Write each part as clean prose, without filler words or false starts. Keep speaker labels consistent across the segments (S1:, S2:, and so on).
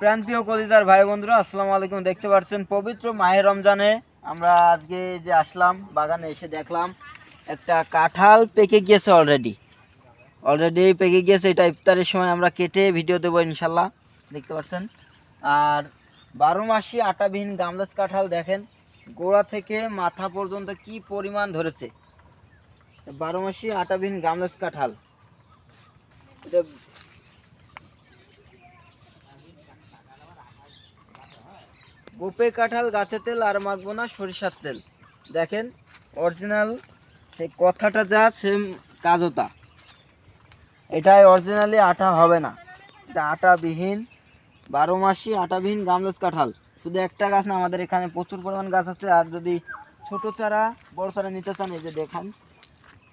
S1: প্রাণপ্রিয় কলিজার ভাই বন্ধুরা, আসসালামু আলাইকুম। দেখতে পাচ্ছেন পবিত্র মাহে রমজানে আমরা আজকে যে আসলাম বাগানে, এসে দেখলাম একটা কাঁঠাল পেকে গিয়েছে। অলরেডি পেকে গিয়েছে। এটা ইফতারের সময় আমরা কেটে ভিডিও দেবো ইনশাল্লাহ। দেখতে পাচ্ছেন। আর 12 মাসি আটাবিহীন গামলাস কাঁঠাল দেখেন গোড়া থেকে মাথা পর্যন্ত কি পরিমাণ ধরেছে। 12 মাসি আটাবিহীন গামলাস কাঁঠাল, এটা গোপে কাঁঠাল গাছে তেল আর মাখবো না সরিষার তেল। দেখেন অরিজিনাল সেই কথাটা যা সেম কাজও তা। এটাই অরিজিনালি আটা হবে না, এটা আটাবিহীন 12 মাসি আটাবিহীন গামলাস কাঁঠাল। শুধু একটা গাছ না, আমাদের এখানে প্রচুর পরিমাণ গাছ আছে। আর যদি ছোট চারা বড় চারা নিতে চান, এই যে দেখান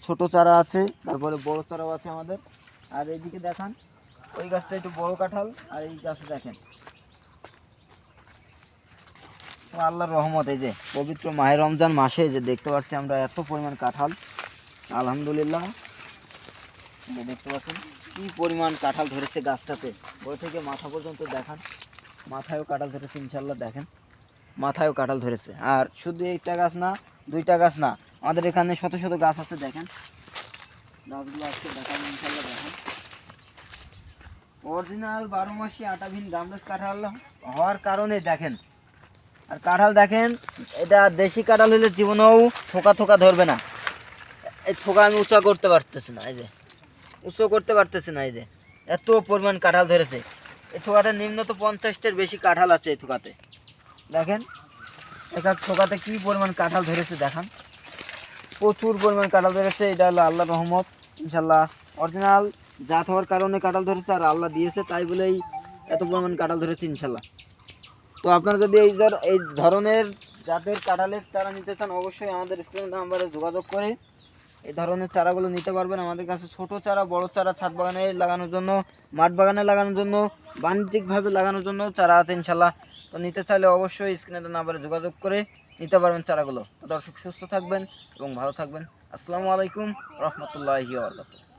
S1: ছোট চারা আছে, তারপরে বড় চারাও আছে আমাদের। আর এইদিকে দেখান ওই গাছটা একটু বড় কাঁঠাল, আর এই গাছটা দেখেন। আল্লাহর রহমত, এই যে পবিত্র মাহে রমজান মাসে যে দেখতে পাচ্ছি আমরা এত পরিমাণ কাঁঠাল, আলহামদুলিল্লাহ। দেখতে পাচ্ছেন কি পরিমাণ কাঁঠাল ধরেছে গাছটাতে, ওই থেকে মাথা পর্যন্ত দেখান। মাথায়ও কাঁঠাল ধরেছে ইনশাল্লাহ, দেখেন মাথায়ও কাঁঠাল ধরেছে। আর শুধু একটা গাছ না, দুইটা গাছ না, আমাদের এখানে শত শত গাছ আছে। দেখেন গাছগুলো আছে, দেখান ইনশাল্লাহ। দেখেন অরিজিনাল 12 মাসি আটাবিহীন গামলাস কাঁঠাল হওয়ার কারণে দেখেন। আর কাঁঠাল দেখেন, এটা দেশি কাঁঠাল হলে জীবনেও থোকা থোকা ধরবে না। এই থোকা আমি উঁচা করতে পারতেছি না, এই যে উঁচু করতে পারতেছি না। এই যে এত পরিমাণ কাঁঠাল ধরেছে। এই থোকাতে নিম্নত 50টার বেশি কাঁঠাল আছে এই থোকাতে। দেখেন এক এক থোকাতে কি পরিমাণ কাঁঠাল ধরেছে দেখান, প্রচুর পরিমাণ কাঁঠাল ধরেছে। এটা হলো আল্লাহর রহমত ইনশাল্লাহ। অরিজিনাল জাত হওয়ার কারণে কাঁঠাল ধরেছে, আর আল্লাহ দিয়েছে তাই বলেই এত পরিমাণ কাঁঠাল ধরেছে ইনশাল্লাহ। তো আপনারা যদি এই ধরনের জাতের কাঁঠালের চারা নিতে চান, অবশ্যই আমাদের স্ক্রিন নাম্বারে যোগাযোগ করে এই ধরনের চারাগুলো নিতে পারবেন। আমাদের কাছে ছোট চারা, বড় চারা, ছাদ বাগানে লাগানোর জন্য, মাঠ বাগানে লাগানোর জন্য, বাণিজ্যিকভাবে লাগানোর জন্য চারা আছে ইনশাল্লাহ। তো নিতে চাইলে অবশ্যই স্ক্রিনের নাম্বারে যোগাযোগ করে নিতে পারবেন চারাগুলো। তো দর্শক সুস্থ থাকবেন এবং ভালো থাকবেন। আসসালামু আলাইকুম রহমতুল্লাহি ওয়া বারাকাতুহু।